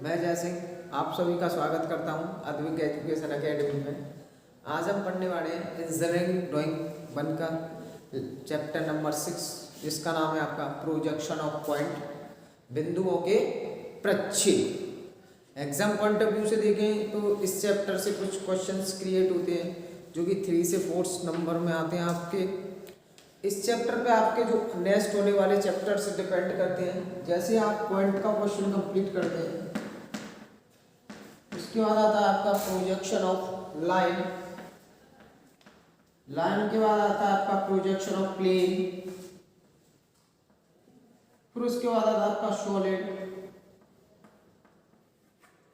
मैं जय सिंह आप सभी का स्वागत करता हूं अद्विक एजुकेशन एकेडमी में। आज हम पढ़ने वाले हैं इंजीनियरिंग ड्राइंग 1 का चैप्टर नंबर 6, जिसका नाम है आपका प्रोजेक्शन ऑफ पॉइंट, बिंदुओं के प्रक्षेप। एग्जाम पॉइंट ऑफ व्यू से देखें तो इस चैप्टर से कुछ क्वेश्चंस क्रिएट होते हैं जो कि 3 से 4 नंबर में आते हैं। आपके इस चैप्टर पे आपके जो नेक्स्ट होने वाले चैप्टर से डिपेंड करते हैं। जैसे आप पॉइंट का क्वेश्चन कंप्लीट करते हैं, उसके बाद आता है आपका प्रोजेक्शन ऑफ लाइन, लाइन के बाद आता है आपका प्रोजेक्शन ऑफ प्लेन, फिर उसके बाद आता है आपका सॉलिड।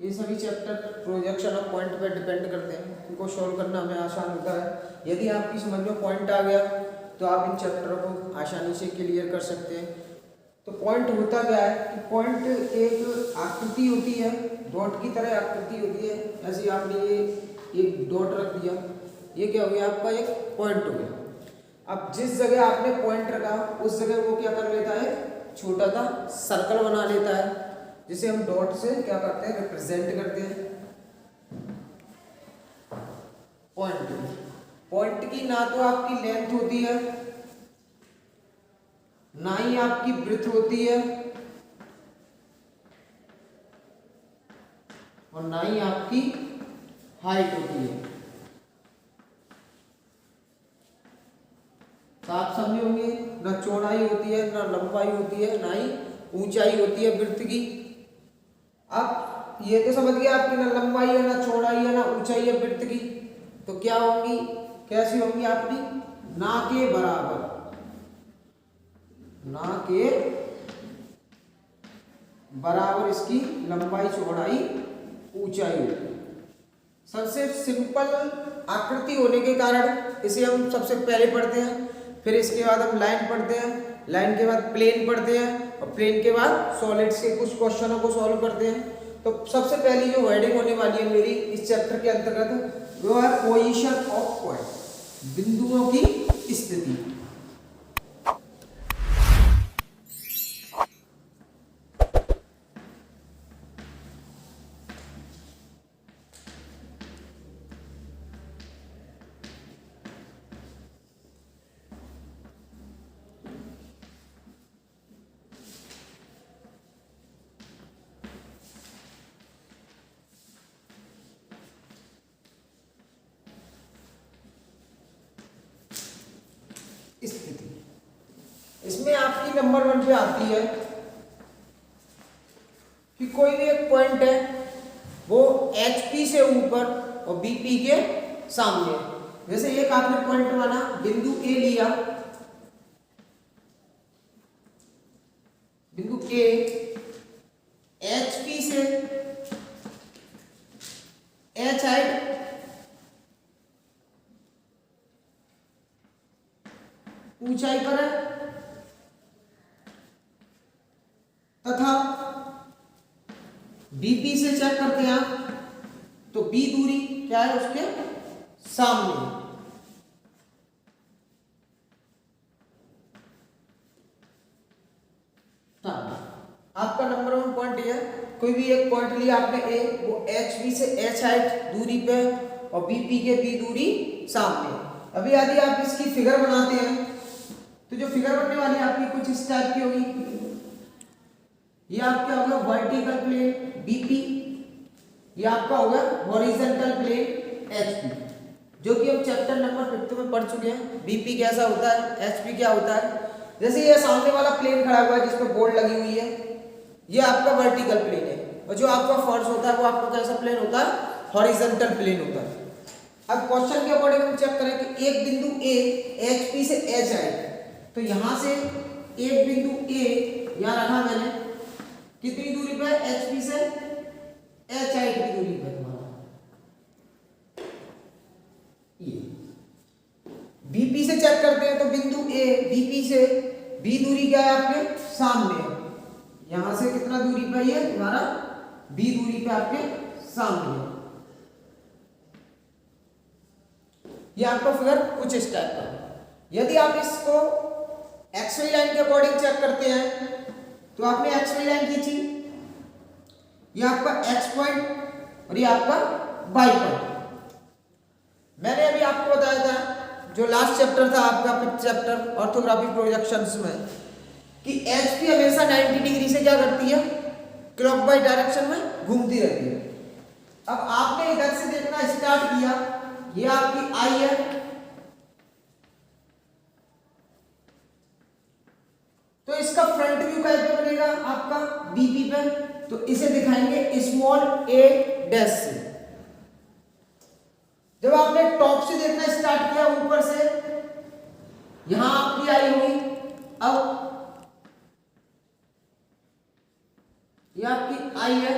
ये सभी चैप्टर प्रोजेक्शन ऑफ पॉइंट पे डिपेंड करते हैं, इनको सॉल्व करना हमें आसान होता है। यदि आपकी समझ में पॉइंट आ गया तो आप इन चैप्टरों को आसानी से क्लियर कर सकते हैं। तो पॉइंट होता क्या है कि पॉइंट एक आकृति होती है, डॉट की तरह आकृति होती है। ऐसे आपने ये एक डॉट रख दिया, ये क्या हो गया आपका एक पॉइंट हो गया। अब जिस जगह आपने पॉइंट रखा उस जगह वो क्या कर लेता है, छोटा सा सर्कल बना लेता है, जिसे हम डॉट से क्या करते हैं, रिप्रेजेंट करते हैं। पॉइंट की ना तो आपकी लेंथ होती है, ना ही आपकी ब्रेड्थ होती है, और ना ही आपकी हाइट होती है। तो आप समझे होंगे, ना चौड़ाई होती है, ना लंबाई होती है, ना ही ऊंचाई होती है ब्रेड्थ की। अब ये तो समझ गए आपकी ना लंबाई है, ना चौड़ाई है, ना ऊंचाई है ब्रेड्थ की। तो क्या होंगी, कैसी होंगी आपकी, ना के बराबर, ना के बराबर इसकी लंबाई चौड़ाई ऊंचाई होगी। सबसे सिंपल आकृति होने के कारण इसे हम सबसे पहले पढ़ते हैं, फिर इसके बाद हम लाइन पढ़ते हैं, लाइन के बाद प्लेन पढ़ते हैं, और प्लेन के बाद सॉलिड्स के कुछ क्वेश्चनों को सॉल्व करते हैं। तो सबसे पहली जो हेडिंग होने वाली है मेरी इस चैप्टर के अंतर्गत, वो है पोजीशन ऑफ पॉइंट, बिंदुओं की स्थिति। स्थिति इसमें आपकी नंबर 1 पे आती है कि कोई भी एक पॉइंट है वो HP से ऊपर और BP के सामने। जैसे एक आपने पॉइंट माना, बिंदु A लिया, बिंदु A HP से H हाइट ऊंचाई पर है, तथा BP से चेक करते हैं तो B दूरी क्या है उसके सामने। आपका नंबर 1 पॉइंट ये है, कोई भी एक पॉइंट लिया आपने A, वो HB से H हाइट दूरी पे और BP के B दूरी सामने। अभी यदि आप इसकी फिगर बनाते हैं तो जो फिगर बनने वाली है आपकी कुछ इस टाइप की होगी। ये आपका होगा वर्टिकल प्लेन BP, ये आपका होगा हॉरिजॉन्टल प्लेन HP, जो कि हम चैप्टर नंबर 5 में पढ़ चुके हैं। BP कैसा होता है, HP क्या होता है। जैसे ये सामने वाला प्लेन खड़ा हुआ है जिस पर बोर्ड लगी हुई है, ये आपका वर्टिकल प्लेन है, और जो आपका फर्श होता है वो आपका कैसा प्लेन होता है, हॉरिजॉन्टल प्लेन होता है। अब क्वेश्चन के अकॉर्डिंग हम चेक करें कि एक बिंदु A HP से H है, तो यहां से एक बिंदु A यहां रखा मैंने, कितनी दूरी पर, HP से H हाइट की दूरी पर तुम्हारा। ये BP से चेक करते हैं तो बिंदु A BP से B दूरी क्या है आपके सामने, यहां से कितना दूरी पर ये तुम्हारा B दूरी पे आपके सामने। ये आपका फिगर कुछ इस टाइप का। यदि आप इसको XY लाइन के अकॉर्डिंग चेक करते हैं तो आपने XY लाइन खींची, ये आपका एक्स पॉइंट और ये आपका वाई पॉइंट। मैंने अभी आपको बताया था जो लास्ट चैप्टर था आपका फिफ्थ चैप्टर ऑर्थोग्राफिक प्रोजेक्शंस में कि एचपी हमेशा 90 डिग्री से क्या करती है, क्लॉकवाइज डायरेक्शन में घूमती रहती है। अब आपने इधर से देखना स्टार्ट किया, ये आपकी आई है, तो इसका फ्रंट व्यू कैसे बनेगा आपका बीपी पे, तो इसे दिखाएंगे स्मॉल ए डैश से। जब आपने टॉप से देखना स्टार्ट किया ऊपर से, यहां आपकी आई होगी, अब ये आपकी आई है,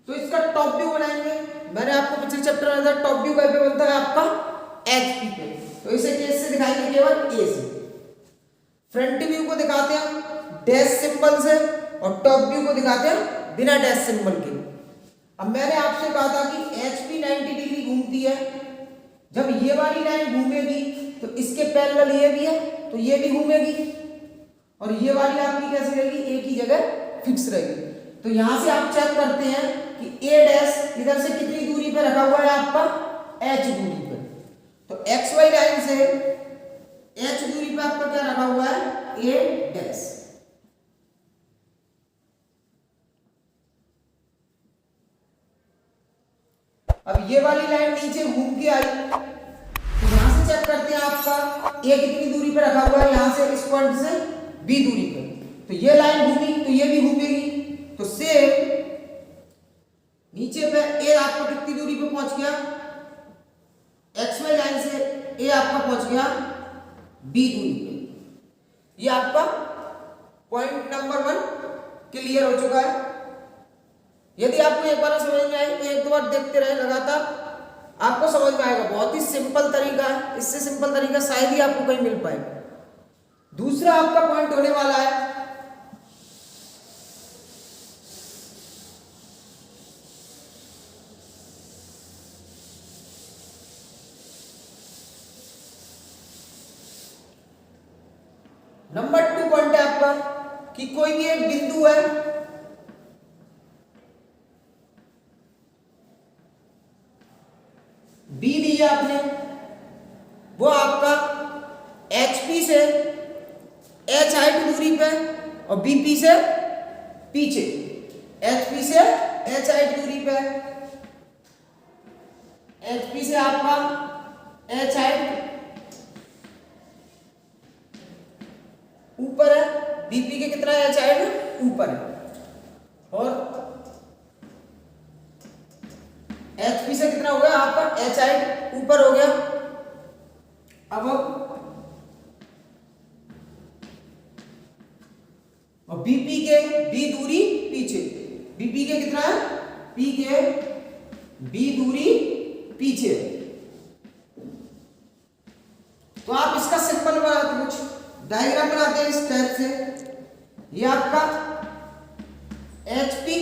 तो इसका टॉप व्यू बनाएंगे। मैंने आपको पिछले चैप्टर में बताया टॉप व्यू कैसे बनता है आपका एचपी पे, तो इसे कैसे दिखाएंगे, केवल ए से। फ्रंट व्यू को दिखाते हैं डैश सिंबल से और टॉप व्यू को दिखाते हैं बिना डैश सिंबल के। अब मैंने आपसे कहा था कि एचपी 90 डिग्री घूमती है, जब ये वाली लाइन घूमेगी तो इसके पैरेलल ये भी है, तो ये भी घूमेगी और ये वाली आपकी कैसी रहेगी, एक ही जगह फिक्स रहेगी। तो यहां से आप चेक करते हैं कि ए डैश इधर से कितनी दूरी पे रखा हुआ है आपका, एच दूरी पे। तो एक्स वाई लाइन से एच दूरी पे आपका क्या रखा हुआ है, ए डैश। अब ये वाली लाइन नीचे घूम के आई, तो यहां से चेक करते हैं आपका ए कितनी दूरी पे रखा हुआ है, यहां से इस पॉइंट से बी दूरी पे। तो ये लाइन घूमी तो ये भी घूमेगी, तो सेम नीचे पे ए आपका कितनी दूरी पे पहुंच गया, एक्स वाई लाइन से ए आपका पहुंच गया बी दूरी पे। ये आपका पॉइंट नंबर 1 क्लियर हो चुका है। यदि आपको एक बार समझ में आए तो एक दो बार देखते रहे लगातार, आपको समझ में आएगा। बहुत ही सिंपल तरीका है, इससे सिंपल तरीका शायद ही आपको कहीं मिल पाए। दूसरा आपका पॉइंट होने वाला है नंबर 2 पॉइंट है आपका कि कोई भी एक बिंदु है, बी लिया आपने, वो आपका एचपी से एच हाइट दूरी पे और बीपी से पीछे, एचपी से एच हाइट दूरी पे, एचपी से आपका एच हाइट ऊपर है, बीपी के कितना एच हाइट ऊपर है, और एचपी से कितना हो गया आपका एच हाइट ऊपर हो गया। अब और बीपी के बी दूरी पीछे, बीपी के कितना है, पी के बी दूरी पीछे। तो आप इसका सिंपल बनाते, कुछ डायग्राम बनाते हैं इस टाइप से। ये आपका एचपी,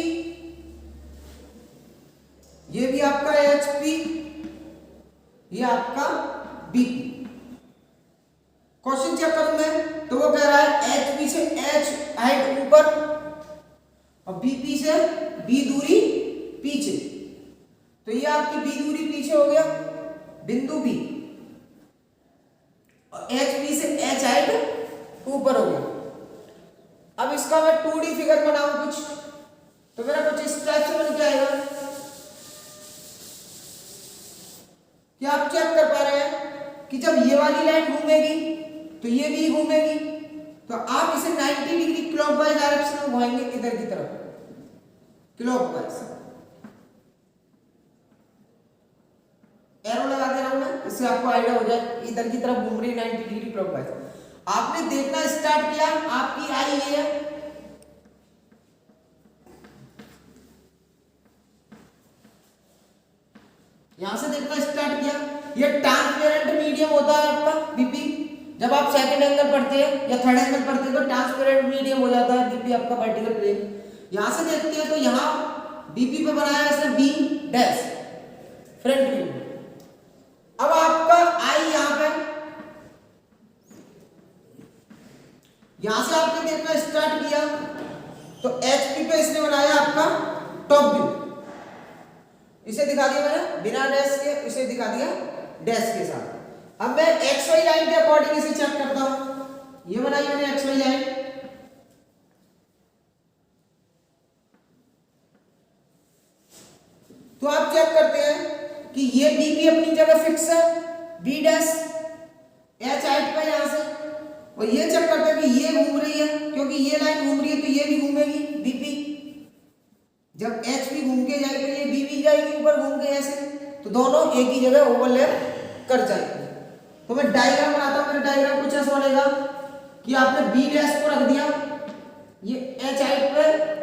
ये भी आपका एचपी, ये आपका बीपी। क्वेश्चन चेक करूं मैं तो वो कह रहा है एचपी से एच हाइट ऊपर और बीपी से बी दूरी पीछे। तो ये आपकी बी दूरी पीछे हो गया बिंदु बी, और एचपी से एच हाइट ऊपर हो गया। अब इसका मैं 2D फिगर बनाऊं कुछ, तो मेरा कुछ इस टाइप से बन के आएगा। क्या आप चेक कर पा रहे हैं कि जब ये वाली लाइन घूमेगी तो ये भी घूमेगी, तो आप इसे 90 डिग्री क्लॉकवाइज डायरेक्शन में घुमाएंगे इधर की तरफ, क्लॉकवाइज। एरो लगा दे रहा हूं मैं, इससे आपको आइडिया हो जाए इधर की तरफ घूम रही 90 डिग्री क्लॉकवाइज। आपने देखना स्टार्ट किया, आपकी आई ये है, यहां से देखना स्टार्ट किया। ये ट्रांसपेरेंट मीडियम होता है आपका बीपी। जब आप सेकंड एंगल पढ़ते हैं या थर्ड एंगल पढ़ते हैं तो ट्रांसपेरेंट मीडियम हो जाता है बीपी आपका वर्टिकल प्लेन। यहां से देखते हैं तो यहां बीपी पे बनाया है इसने बी डैश फ्रंट व्यू। अब आपका आई यहां पे, यहां से आपने देखना स्टार्ट किया, तो एच पी पे इसने बनाया आपका टॉप व्यू, इसे दिखा दिया मैंने बिना डैश के, इसे दिखा दिया डैश के साथ। अब मैं एक्स वाई लाइन के अकॉर्डिंग इसे चेक करता हूं। ये बनाई मैंने एक्स वाई लाइन, तो आप चेक करते हैं कि ये बीपी अपनी जगह फिक्स है, बी डैश एच हाइट पे यहां से, और ये चेक करते हैं कि ये घूम रही है, क्योंकि ये लाइन घूम रही है तो ये भी घूमेगी बीपी। जब एच भी घूम के जाएगी तो ये बी भी जाएगी ऊपर घूम के ऐसे, तो दोनों एक ही जगह ओवरलैप कर जाएंगे। तो मैं डायग्राम बनाता हूं। मेरा डायग्राम कुछ ऐसा बनेगा कि आपने बी डैश को रख दिया ये एच हाइट पे,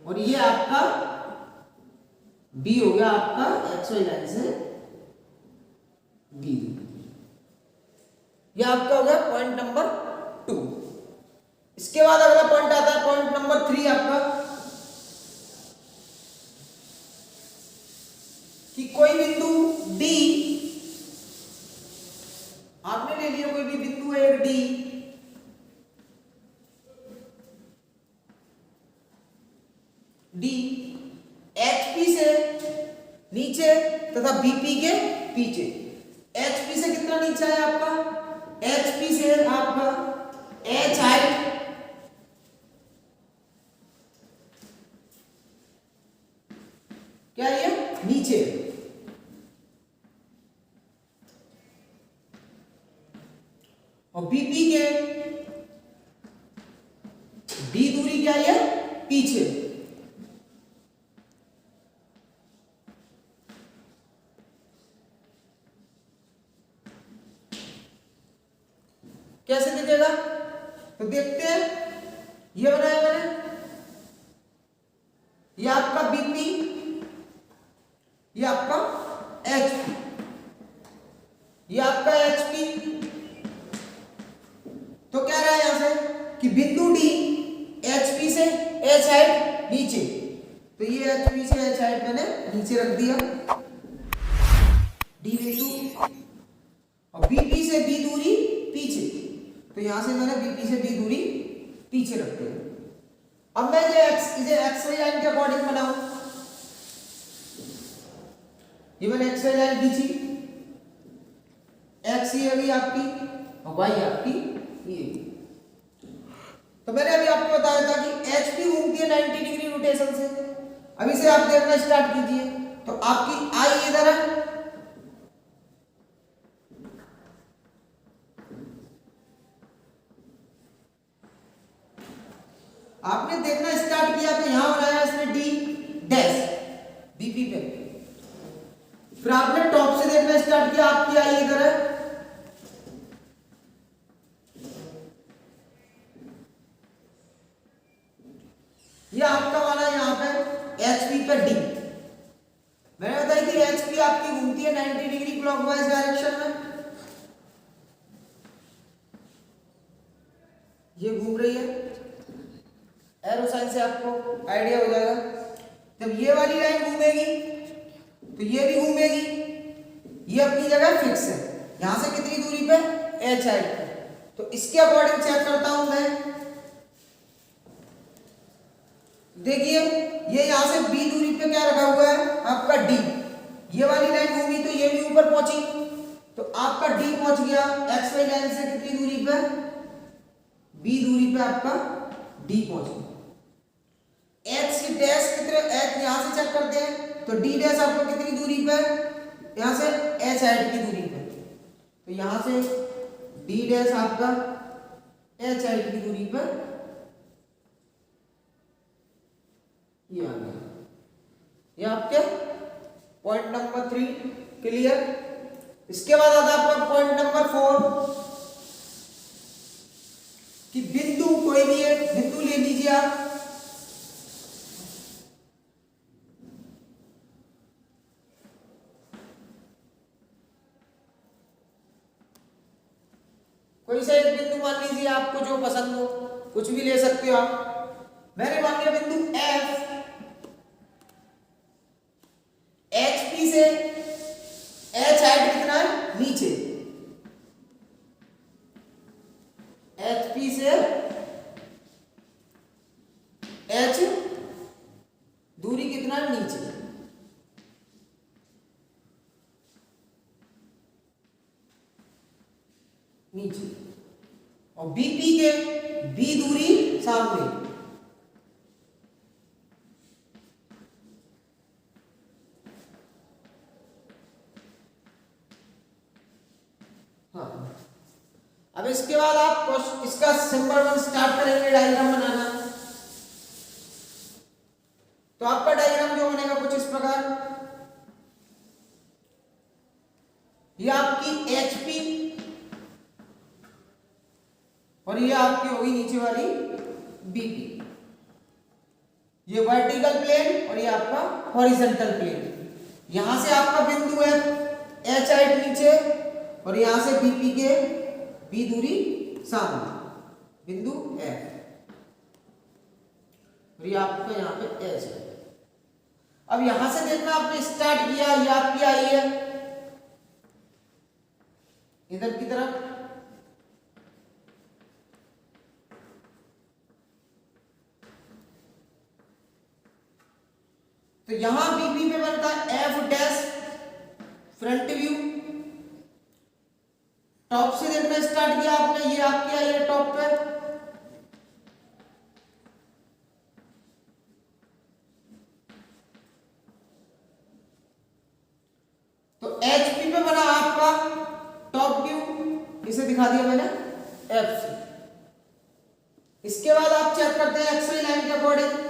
और ये आपका बी हो गया आपका एक्स वाई लाइन से बी, ये आपका हो गया पॉइंट नंबर 2। इसके बाद अगला पॉइंट आता है पॉइंट नंबर 3 आपका, कि कोई बिंदु डी आपने ले लिया, कोई भी बिंदु है एक डी, डी एचपी से नीचे तथा बीपी के पीछे। एचपी से कितना नीचे है आपका, एचपी से आपका एच हाइट क्या ये नीचे, और बीपी के डी दूरी क्या है पीछे। कैसे दिखेगा तो देखते हैं। ये बनाया मैंने, ये आपका बीपी, ये आपका एचपी, ये आपका एचपी। तो क्या रहा है यहां से कि बिंदु डी एचपी से एच हाइट नीचे, तो ये एचपी से एच हाइट मैंने नीचे रख दिया डी बिंदु, और बीपी से बी दूरी पीछे, तो यहां से मैंने बीपी से बी दूरी पीछे रखते हैं। अब मैं ये एक्स वाई लाइन के अकॉर्डिंग बनाऊं, ये मैंने एक्स वाई लाइन खींची, एक्स ये होगी आपकी और वाई आपकी ये। तो मैंने अभी आपको बताया था कि एच पी घूमती है 90 डिग्री रोटेशन से। अभी से आप देखना स्टार्ट कीजिए, तो आपकी आई इधर है, आपने देखना स्टार्ट किया तो यहां बनाया इसने डी डैश बीपी पे, फिर आपने टॉप से देखना स्टार्ट किया, आपकी आई इधर है, ये आपका वाला यहां पे एचपी पे डी। मैंने बताया कि एचपी आपकी घूमती है 90 डिग्री क्लॉकवाइज डायरेक्शन में, ये घूम रही है, एरो साइन से आपको आइडिया हो जाएगा। जब ये वाली लाइन घूमेगी तो ये भी घूमेगी, ये अपनी जगह फिक्स है, यहां से कितनी दूरी पे एच हाइट पे। तो इसके अकॉर्डिंग चेक करता हूं मैं, देखिए ये यहां से बी दूरी पे क्या रखा हुआ है आपका डी, ये वाली लाइन घूमी तो ये भी ऊपर पहुंची, तो आपका डी पहुंच गया एक्स वाई लाइन से कितनी दूरी पे, बी दूरी पे आपका डी पहुंच गया। एच की डैश कितने, एच यहां से चेक करते हैं तो डी डैश आपको कितनी दूरी पे, यहां से एच हाइट की दूरी पे, तो यहां से डी डैश आपका एच हाइट की दूरी पर ये आ गया। ये आपके पॉइंट नंबर 3 क्लियर। इसके बाद आता है आपका पॉइंट नंबर 4 कि बिंदु, कोई भी एक बिंदु ले लीजिए आप, कोई सा एक बिंदु मान लीजिए, आपको जो पसंद हो कुछ भी ले सकते हो आप। मैंने मान लिया बिंदु एफ, एचपी से एच हाइट कितना है नीचे, HP से H दूरी कितना नीचे, नीचे, और BP के B दूरी सामने। हाँ, अब इसके बाद आप इसका सिंबल 1 स्टार्ट करेंगे डायग्राम बनाना। तो आपका डायग्राम जो बनेगा कुछ इस प्रकार, ये आपकी HP और ये आपकी होगी नीचे वाली BP। ये वर्टिकल प्लेन और ये आपका हॉरिजॉन्टल प्लेन। यहां से आपका बिंदु है H हाइट नीचे और यहां से BP के B दूरी सामने, बिंदु F, और ये आपका यहां पे H है। अब यहां से देखना आपने स्टार्ट किया, ये आपकी आई है इधर की तरफ, तो यहां बीबी पे बनता है F dash front view. Top से देखना स्टार्ट किया आपने, ये आपकी आई है टॉप पे, तो एचपी पे बना आपका टॉप व्यू, इसे दिखा दिया मैंने एफ से। इसके बाद आप चेक करते हैं एक्सवाई लाइन के अकॉर्डिंग।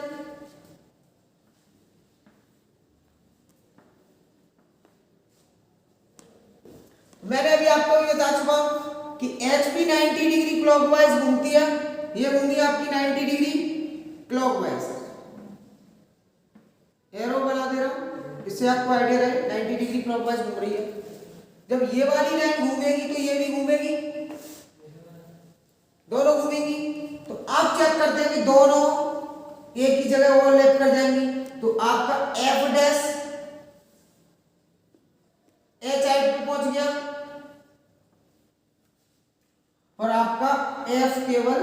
मैंने अभी आपको ये बता चुका हूं कि HP 90 डिग्री क्लॉकवाइज घूमती है, ये घूमती है आपकी 90 डिग्री क्लॉकवाइज। एरो बना दे रहा हूं, इससे आपको आइडिया रहे 90 डिग्री क्लॉकवाइज घूम रही है। जब ये वाली लाइन घूमेगी तो ये भी घूमेगी, दोनों घूमेंगी। तो आप चेक करते हैं कि दोनों एक ही जगह ओवरलैप कर जाएंगी। तो आपका एफ डैश एच हाइट पे पहुंच गया और आपका एफ केवल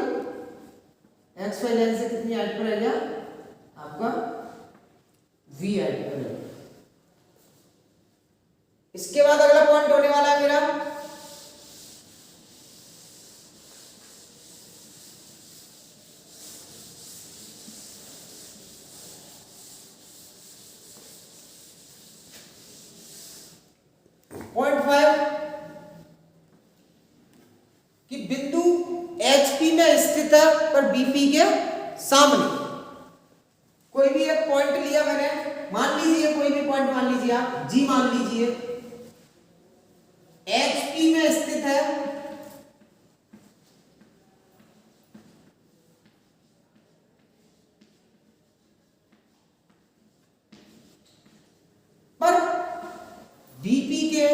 एक्स वाई लाइन से कितनी हाइट पर रह गया, आपका वी हाइट पर रह गया। इसके बाद अगला पॉइंट होने वाला है मेरा पॉइंट 5 कि बिंदु HP में स्थित है पर BP के सामने। कोई भी एक पॉइंट लिया मैंने, मान लीजिए कोई भी पॉइंट मान लीजिए, आप G मान लीजिए, HP में स्थित है पर BP के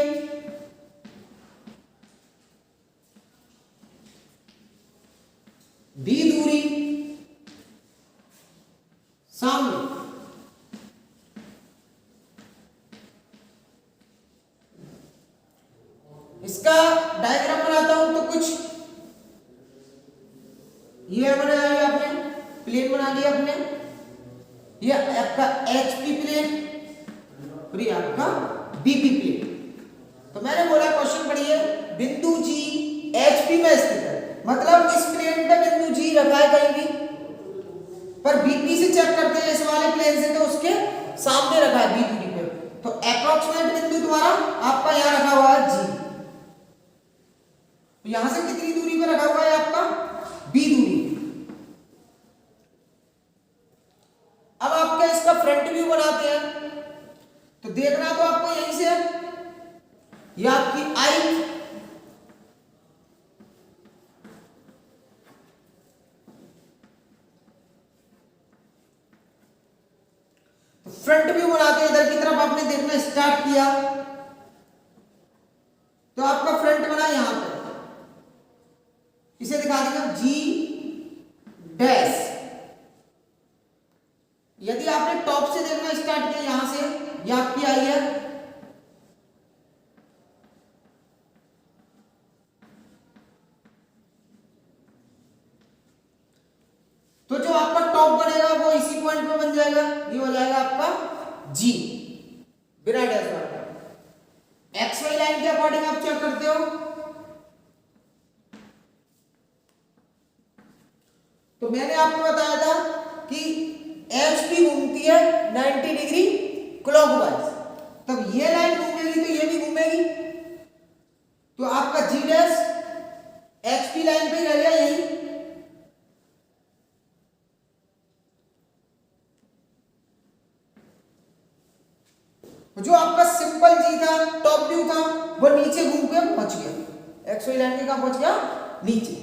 B दूरी सामने। इसका डायग्राम बनाता हूं तो कुछ ये बनाया है आपने, प्लेन बना लिया आपने, ये आपका HP प्लेन और ये आपका BP प्लेन। तो मैंने बोला क्वेश्चन पढ़िए, बिंदु G HP में स्थित है, मतलब इस प्लेन पे बिंदु G रखा है कहीं भी, पर BP से चेक करते हैं इस वाले प्लेन से, तो उसके सामने रखा है B दूरी पे। तो अप्रोक्सीमेट बिंदु द्वारा आपका यहां रखा हुआ है G, तो यहां से कितनी दूरी पे रखा हुआ है आपका B दूरी। अब आपका इसका फ्रंट व्यू बनाते हैं, तो देखना तो आपको यहीं से, ये आपकी आई, तो फ्रंट व्यू बनाते हैं, इधर की तरफ आपने देखना स्टार्ट किया तो आपका फ्रंट बना यहां पे, इसे दिखा देगा G डैश। यदि आपने टॉप से देखना स्टार्ट किया यहां से, ये आपकी आई है, जाएगा? ये हो जाएगा आपका जी, बिना डैश वाला। एक्स वाई लाइन के अकॉर्डिंग आप चेक करते हो तो मैंने आपको बताया था कि एच पी घूमती है 90 डिग्री क्लॉकवाइज, तब ये लाइन घूमेगी तो ये भी घूमेगी, तो आपका जी डैश एच पी लाइन पे ही रहेगा यही। जो आपका सिंपल जी था, टॉप व्यू था, वो नीचे घूम के पहुंच गया, एक्स वाई लाइन के कहां पहुंच गया? नीचे।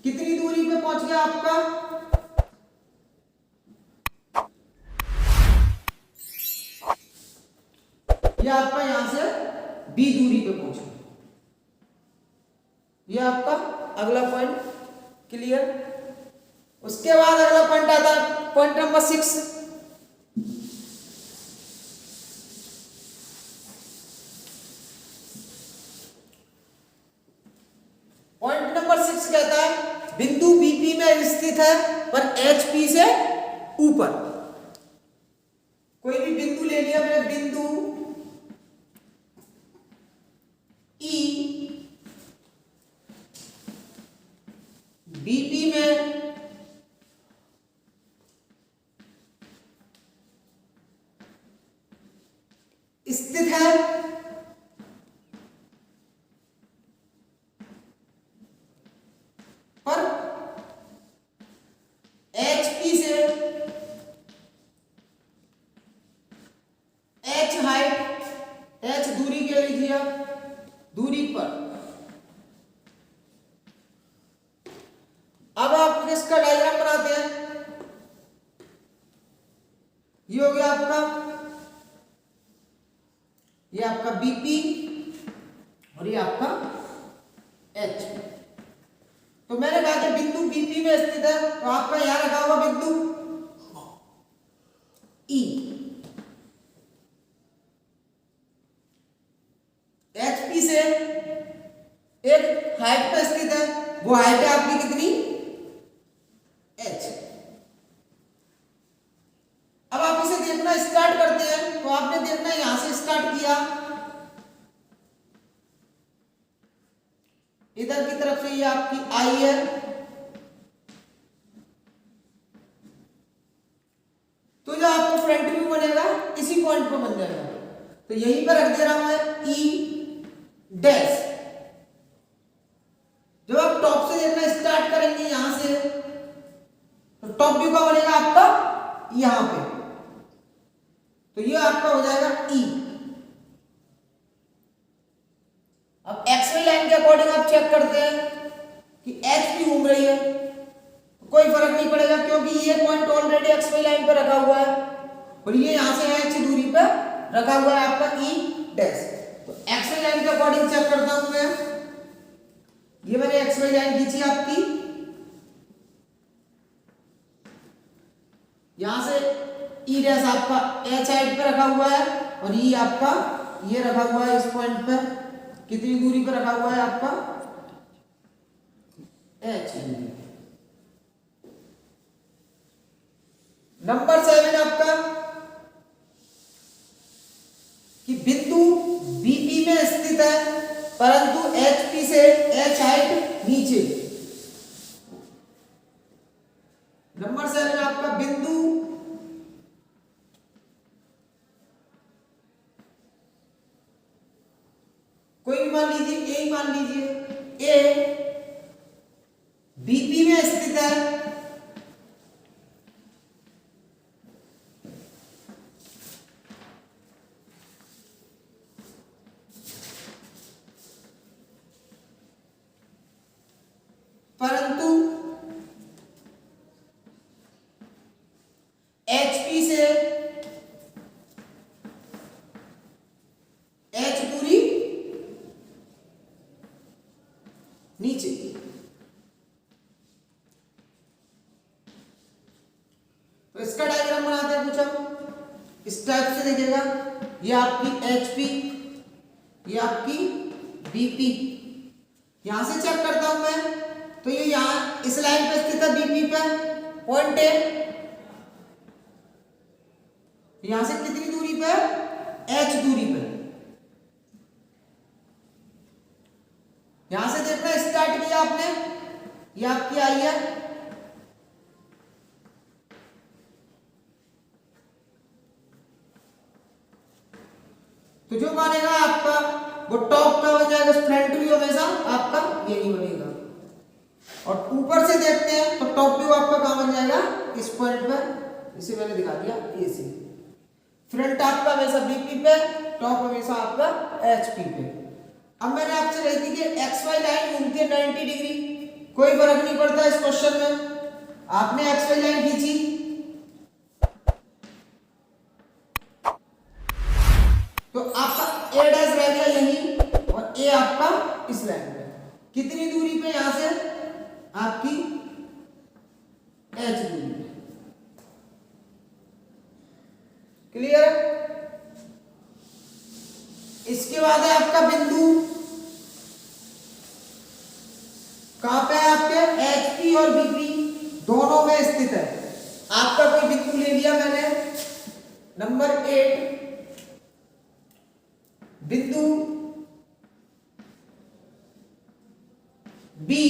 कितनी दूरी पे पहुंच गया आपका? ये आपका यहां से बी दूरी पे पहुंच गया। ये आपका अगला पॉइंट क्लियर। उसके बाद अगला पॉइंट आता है पॉइंट नंबर 6। पॉइंट नंबर 6 कहता है बिंदु बीपी में स्थित है पर एचपी से ऊपर। कोई भी बिंदु ले लिया मैंने, बिंदु ई बीपी में स्थित है पर एचपी से एच हाइट, एच दूरी के लीजिए दूरी पर। अब आप इसका डायग्राम बनाते हैं। ये हो गया आपका, ये आपका बीपी और ये आपका एच। तो मैंने कहा कि बिंदु बीपी में स्थित है तो आपका यहां रखा होगा बिंदु ई। एचपी से एक हाइट पे स्थित है, वो हाइट है आपकी कितनी? एच। अब आप इसे देखना स्टार्ट करते हैं तो आपने देखना यहां से स्टार्ट किया, इधर की तरफ से ये आपकी आई है, तो जो आपको फ्रंट व्यू बनेगा इसी पॉइंट पर बन जाएगा। तो यहीं पर रख दे रहा हूं मैं ई डैश। जब आप टॉप से देखना स्टार्ट करेंगे यहां से, तो टॉप व्यू का बनेगा आपका यहां पे, तो ये आपका हो जाएगा ई। अब एक्स वाई लाइन के अकॉर्डिंग आप चेक करते हैं कि एच भी घूम रही है, तो कोई फर्क नहीं पड़ेगा क्योंकि ये point already X Y line पे रखा हुआ है और ये यहां से एच दूरी पे रखा हुआ है आपका ई डैश। तो एक्स वाई लाइन के अकॉर्डिंग चेक करता हूं मैं, ये मैंने एक्स वाई लाइन खींची आपकी, यहां से ई डैश आपका एच हाइट पे रखा हुआ है और ई आपका ये रखा हुआ है इस पॉइंट पे, कितनी दूरी पे रखा हुआ है आपका? एच। नंबर 7 आपका कि बिंदु बीपी में स्थित है परंतु एचपी से एच हाइट नीचे। नंबर 7 आपका बिंदु कोई भी मान लीजिए, ए ही मान लीजिए, ए बीपी में स्थित है परंतु एचपी से एच दूरी नीचे। तो इसका डायग्राम बनाते हैं कुछ हम इस टाइप से देखिएगा, ये आपकी एचपी, ये आपकी बीपी। यहां से चेक करता हूं मैं तो ये यहां इस लाइन पे स्थित है बीपी पे, पॉइंट ए। यहां से कितनी दूरी पे, h दूरी पे। यहां से देखना स्टार्ट किया आपने, ये आपकी आई है, तो जो बनेगा आपका वो टॉप का बन जाएगा, फ्रंट व्यू हमेशा आपका यही बनेगा। और ऊपर से देखते हैं तो टॉप व्यू आपका कहां बन जाएगा, इस पॉइंट पर, इसे मैंने दिखा दिया ए से। फ्रंट आपका हमेशा बीपी पे, टॉप हमेशा आपका एचपी पे। अब मैंने आपसे कही थी कि एक्स वाई लाइन घूमती है 90 डिग्री, कोई फर्क नहीं पड़ता इस क्वेश्चन में। आपने एक्स वाई लाइन खींची तो आपका ए डैश रह गया यहीं और ए आपका इस लाइन पे। कितनी दूरी पे, यहां से आपकी एच दूरी पे। क्लियर। इसके बाद है आपका बिंदु, कहां पे है आपके, एचपी और बीपी दोनों में स्थित है। आपका कोई बिंदु ले लिया मैंने, नंबर 8, बिंदु बी,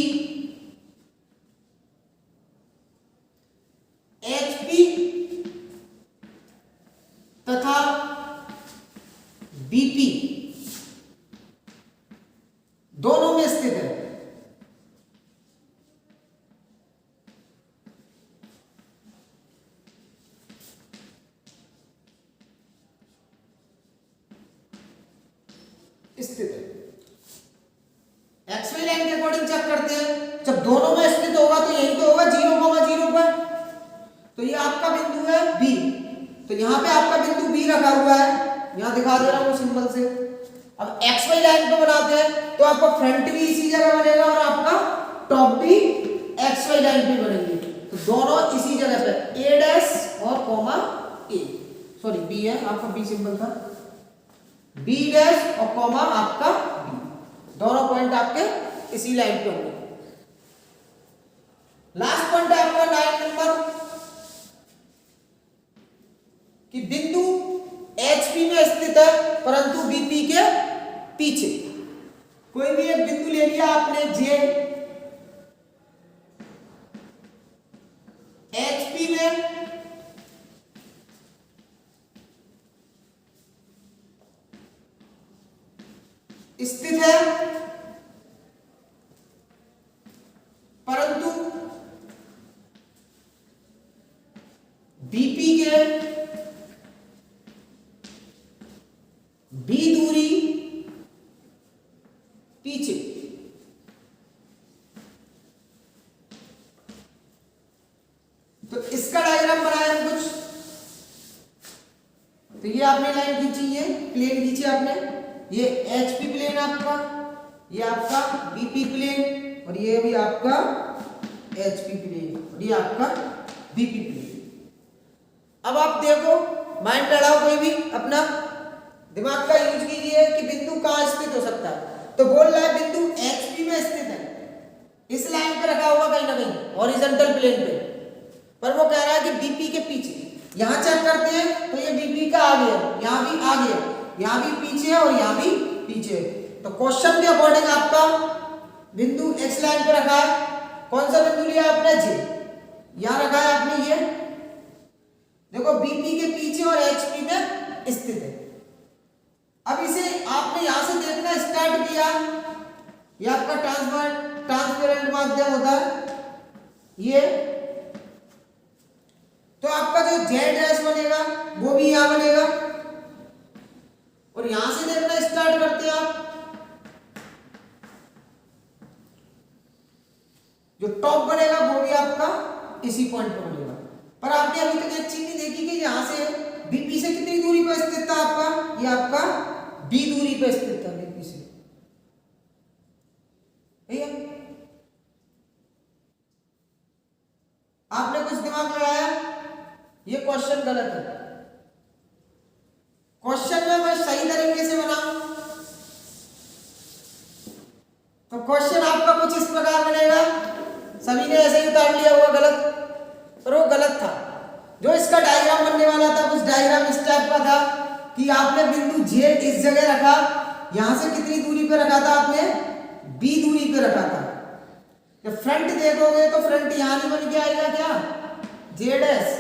एचपी तथा बीपी दोनों में स्थित है। स्थित है। एक्सवाई लाइन के अकॉर्डिंग चेक करते हैं, जब दोनों में स्थित होगा तो यही तो होगा 0,0 पर। तो ये आपका बिंदु है बी, तो यहां पे आपका बिंदु बी रखा हुआ है, यहां दिखा दे रहा हूं सिंबल से। अब एक्सवाई लाइन पे बनाते हैं तो आपका फ्रंट भी इसी जगह बनेगा और आपका टॉप भी एक्सवाई लाइन पे बनेंगे, तो दोनों इसी जगह पे ए डैश और कॉमा ए, सॉरी बी है आपका, बी सिंबल था, बी डैश और कॉमा आपका बी, दोनों पॉइंट आपके इसी लाइन पे होंगे। लास्ट पॉइंट है आपका 9 नंबर कि बिंदु एचपी में स्थित है परंतु बीपी के पीछे। कोई भी एक बिंदु ले लिया आपने जे, एचपी में स्थित है परंतु बीपी के बी दूरी पीछे। तो इसका डायग्राम बनाया हम कुछ, तो ये आपने लाइन खींची, ये प्लेन खींची आपने, ये एचपी प्लेन आपका, ये आपका बीपी प्लेन और ये भी आपका एचपी प्लेन और ये आपका बीपी प्लेन। अब आप देखो, माइंड लड़ाओ, कोई भी अपना दिमाग का यूज कीजिए कि बिंदु कहां स्थित हो सकता है। तो बोल रहा है बिंदु एचपी में स्थित है, इस लाइन पे रखा हुआ कहीं ना कहीं हॉरिजॉन्टल प्लेन पे, पर वो कह रहा है कि बीपी के पीछे। यहां चेक करते हैं तो ये बीपी का आगे है, यहां भी आगे है, यहां भी पीछे है और यहां भी पीछे है। तो क्वेश्चन के अकॉर्डिंग आपका बिंदु एक्स लाइन पे रखा है, कौन सा बिंदु लिया आपने, जे, यहां रखा है आपने ये, देखो बीपी के पीछे और एचपी में स्थित है। अब इसे आपने यहां से देखना स्टार्ट किया, ये आपका ट्रांसपेरेंट माध्यम होता है ये, तो आपका जो जेड डैश बनेगा वो भी यहां बनेगा और यहां से देखना स्टार्ट करते हैं आप, जो टॉप बनेगा वो भी आपका इसी पॉइंट पर बनेगा। पर आपने अभी तक एक चीज नहीं देखी कि यहां से बीपी से कितनी दूरी पर स्थित था आपका, ये आपका बी दूरी पर स्थित था बीपी से, भैया आपने कुछ दिमाग लगाया, ये क्वेश्चन गलत है। क्वेश्चन में मैं सही तरीके से बनाऊं तो क्वेश्चन आपका कुछ इस प्रकार बनेगा, सभी ने ऐसे ही उतार लिया हुआ गलत, पर वो गलत था। जो इसका डायग्राम बनने वाला था उस डायग्राम इस टाइप का था कि आपने बिंदु जे इस जगह रखा, यहां से कितनी दूरी पे रखा था आपने, बी दूरी पे रखा था। जब फ्रंट देखोगे तो फ्रंट यहां नहीं बन के आएगा क्या, जे डैश।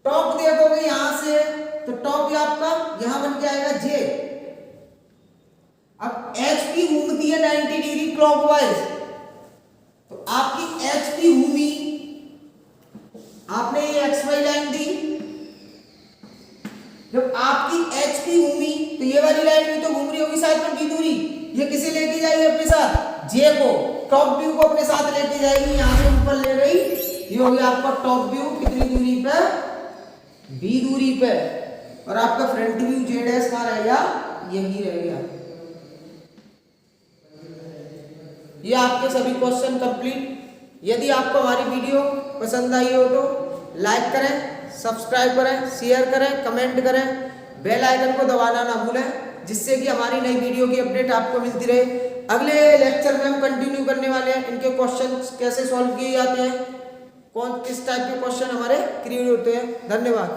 टॉप देखोगे यहां से तो टॉप आपका यहां बन के आएगा जे। अब एच पी घूमती है 90 डिग्री क्लॉकवाइज, तो आपकी एच पी घूमी, आपने ये एक्स वाई लाइन दी, जब आपकी एच पी घूमी तो ये वाली लाइन भी तो घूम रही होगी साथ में बी दूरी, ये किसे लेके जाएगी अपने साथ, जे को, टॉप व्यू को अपने साथ लेके जाएगी, यहां से ऊपर ले गई, ये हो गया आपका टॉप व्यू कितनी दूरी पे, बी दूरी पे, और आपका फ्रंट व्यू जे डैश कहां रहेगा, यही रहेगा। ये आपके सभी क्वेश्चन कंप्लीट। यदि आपको हमारी वीडियो पसंद आई हो तो लाइक करें, सब्सक्राइब करें, शेयर करें, कमेंट करें, बेल आइकन को दबाना ना भूलें, जिससे कि हमारी नई वीडियो की अपडेट आपको मिलती रहे। अगले लेक्चर में हम कंटिन्यू करने वाले हैं इनके क्वेश्चन कैसे सॉल्व किए जाते हैं, कौन किस टाइप के क्वेश्चन हमारे क्रिएट होते हैं। धन्यवाद।